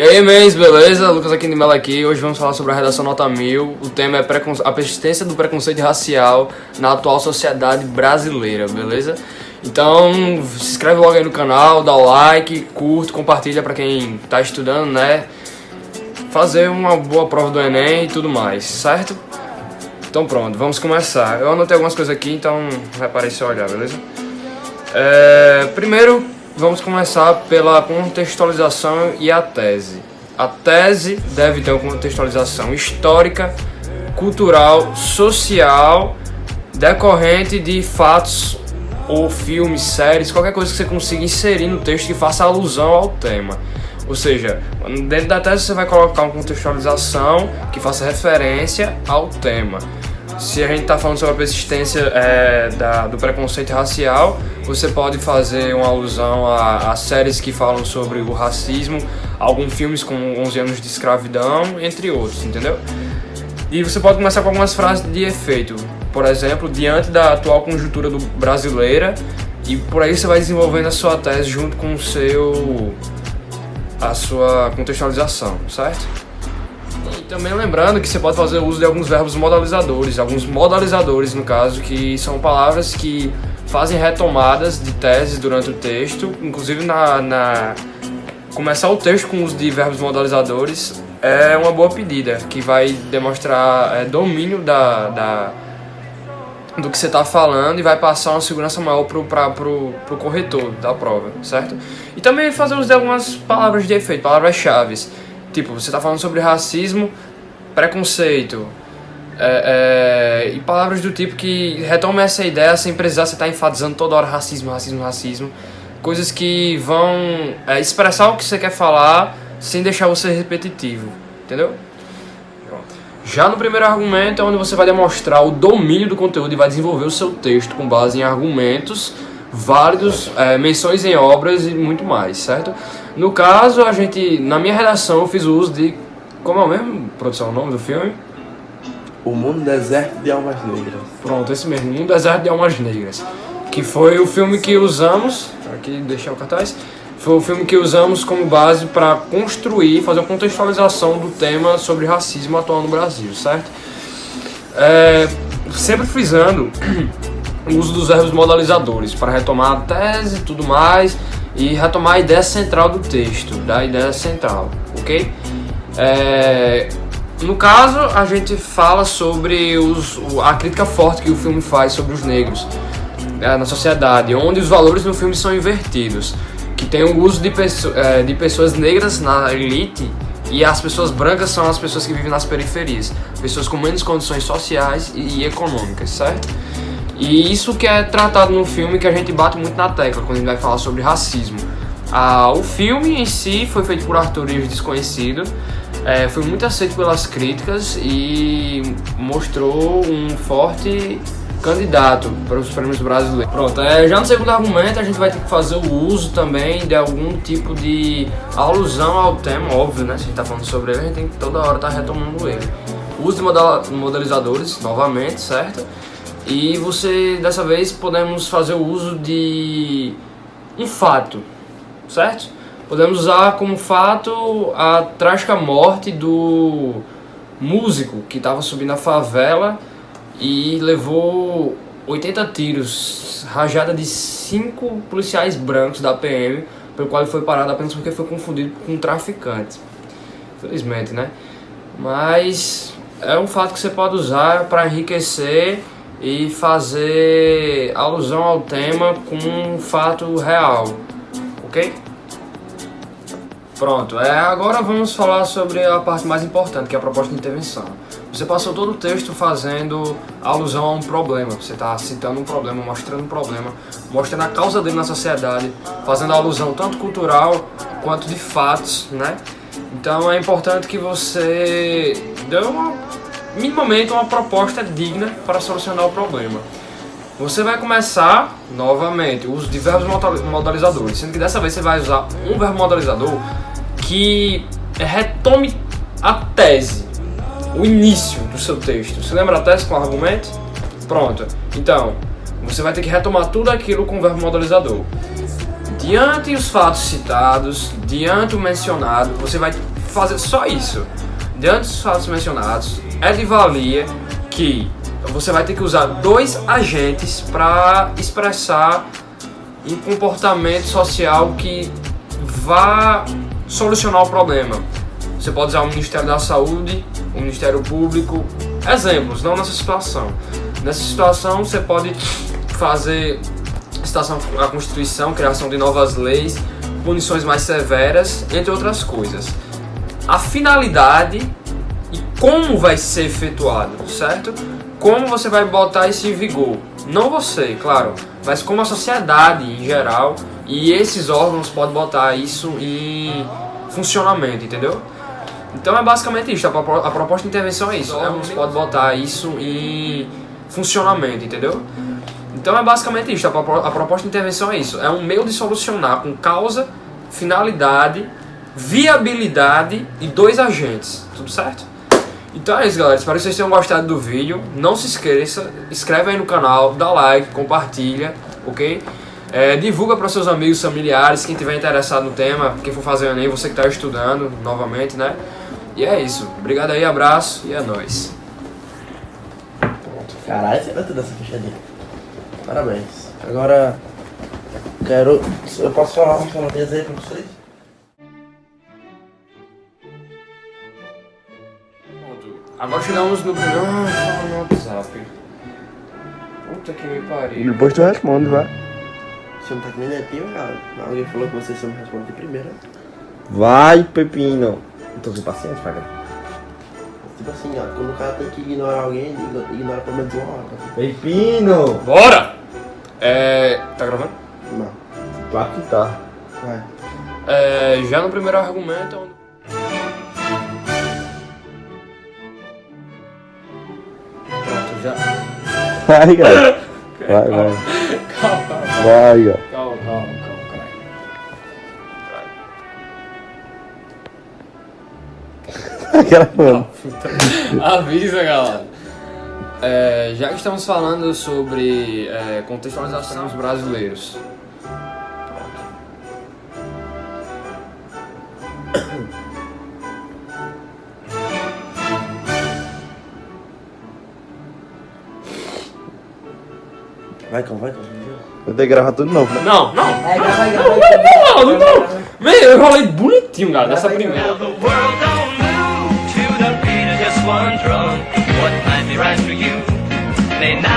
E aí, mens, beleza? Lucas aqui de Melo aqui. Hoje vamos falar sobre a redação nota 1000. O tema é a persistência do preconceito racial na atual sociedade brasileira, beleza? Então, se inscreve logo aí no canal, dá o like, curte, compartilha pra quem tá estudando, né? Fazer uma boa prova do Enem e tudo mais, certo? Então pronto, vamos começar. Eu anotei algumas coisas aqui, então vai aparecer olhar, beleza? Primeiro, vamos começar pela contextualização e a tese. A tese deve ter uma contextualização histórica, cultural, social, decorrente de fatos ou filmes, séries, qualquer coisa que você consiga inserir no texto que faça alusão ao tema. Ou seja, dentro da tese você vai colocar uma contextualização que faça referência ao tema. Se a gente está falando sobre a persistência do preconceito racial, você pode fazer uma alusão a séries que falam sobre o racismo, alguns filmes com 11 anos de escravidão, entre outros, entendeu? E você pode começar com algumas frases de efeito, por exemplo, diante da atual conjuntura brasileira, e por aí você vai desenvolvendo a sua tese junto com a sua contextualização, certo? E também lembrando que você pode fazer uso de alguns verbos modalizadores no caso, que são palavras que fazem retomadas de teses durante o texto, inclusive começar o texto com o uso de verbos modalizadores é uma boa pedida, que vai demonstrar domínio do que você está falando e vai passar uma segurança maior pro corretor da prova, certo? E também fazer uso de algumas palavras de efeito, palavras-chave. Tipo, você está falando sobre racismo, preconceito, e palavras do tipo que retomem essa ideia sem precisar você estar enfatizando toda hora racismo. Coisas que vão expressar o que você quer falar sem deixar você repetitivo, entendeu? Pronto. Já no primeiro argumento é onde você vai demonstrar o domínio do conteúdo e vai desenvolver o seu texto com base em argumentos válidos, menções em obras e muito mais, certo? No caso, na minha redação, eu fiz o uso de... Como é o mesmo, produção, o nome do filme? O Mundo Deserto de Almas Negras. Pronto, esse mesmo, Mundo Deserto de Almas Negras. Que foi o filme que usamos... Aqui, deixar o cartaz. Foi o filme que usamos como base para construir, fazer uma contextualização do tema sobre racismo atual no Brasil, certo? Sempre frisando o uso dos verbos modalizadores para retomar a tese e tudo mais e retomar a ideia central do texto, da ideia central, ok? No caso, a gente fala sobre a crítica forte que o filme faz sobre os negros na sociedade, onde os valores no filme são invertidos, que tem o uso de pessoas negras na elite e as pessoas brancas são as pessoas que vivem nas periferias, pessoas com menos condições sociais e econômicas, certo? E isso que é tratado no filme, que a gente bate muito na tecla quando a gente vai falar sobre racismo. O filme em si foi feito por Arthur Desconhecido, foi muito aceito pelas críticas e mostrou um forte candidato para os prêmios brasileiros. Pronto, já no segundo argumento a gente vai ter que fazer o uso também de algum tipo de alusão ao tema, óbvio, né? Se a gente está falando sobre ele, a gente tem que toda hora estar retomando ele. O uso de modalizadores, novamente, certo? E dessa vez, podemos fazer o uso de um fato, certo? Podemos usar como fato a trágica morte do músico que estava subindo a favela e levou 80 tiros, rajada de 5 policiais brancos da PM, pelo qual ele foi parado apenas porque foi confundido com um traficante. Infelizmente, né? Mas é um fato que você pode usar para enriquecer e fazer alusão ao tema com um fato real, ok? Pronto, agora vamos falar sobre a parte mais importante, que é a proposta de intervenção. Você passou todo o texto fazendo alusão a um problema, você está citando um problema, mostrando um problema, mostrando a causa dele na sociedade, fazendo alusão tanto cultural quanto de fatos, né? Então é importante que você dê minimamente uma proposta digna para solucionar o problema. Você vai começar, novamente, o uso de verbos modalizadores, sendo que dessa vez você vai usar um verbo modalizador que retome a tese, o início do seu texto. Você lembra a tese com o argumento? Pronto. Então, você vai ter que retomar tudo aquilo com o verbo modalizador. Diante os fatos citados, diante o mencionado, você vai fazer só isso, diante dos fatos mencionados, é de valia que você vai ter que usar 2 agentes para expressar um comportamento social que vá solucionar o problema. Você pode usar o Ministério da Saúde, o Ministério Público, exemplos, não nessa situação. Nessa situação você pode fazer a Constituição, criação de novas leis, punições mais severas, entre outras coisas. A finalidade e como vai ser efetuado, certo? Como você vai botar isso em vigor. Não você, claro, mas como a sociedade em geral e esses órgãos podem botar isso em funcionamento, entendeu? Então é basicamente isso, a proposta de intervenção é isso, você pode botar isso em funcionamento, entendeu? Então é basicamente isso, a proposta de intervenção é isso, é um meio de solucionar com causa, finalidade, viabilidade e 2 agentes, tudo certo? Então é isso, galera, espero que vocês tenham gostado do vídeo, não se esqueça, inscreve aí no canal, dá like, compartilha, ok? Divulga para seus amigos, familiares, quem tiver interessado no tema, quem for fazer o Enem, você que está estudando novamente, né? E é isso, obrigado aí, abraço e é nóis. Caralho, você vai tudo essa fechadinha. Parabéns. Agora, eu posso falar uma coisa aí pra vocês? Agora chegamos no primeiro... fala no WhatsApp. Puta que me pariu. Depois tu responde, vai. Você não tá que nem netinho, cara. Alguém falou que você me responde de primeira. Vai, Pepino. Não tô sem paciência, paga. Tipo assim, ó, quando o cara tem que ignorar alguém, ignora pelo menos 1 hora. Pepino! Bora! Tá gravando? Não. Claro que tá. Vai. Já no primeiro argumento... Pronto, já... Vai, cara. Vai. Calma. Vai, cara. Calma, caralho. Gravando. Avisa, galera. Já que estamos falando sobre contextualização dos brasileiros. Vai, calma. Eu tenho que gravar tudo de novo, né? Não. Grava. Não. Meu, eu rolei bonitinho, cara, nessa primeira. The world don't move to the beat of just one drum. What might be right for you may not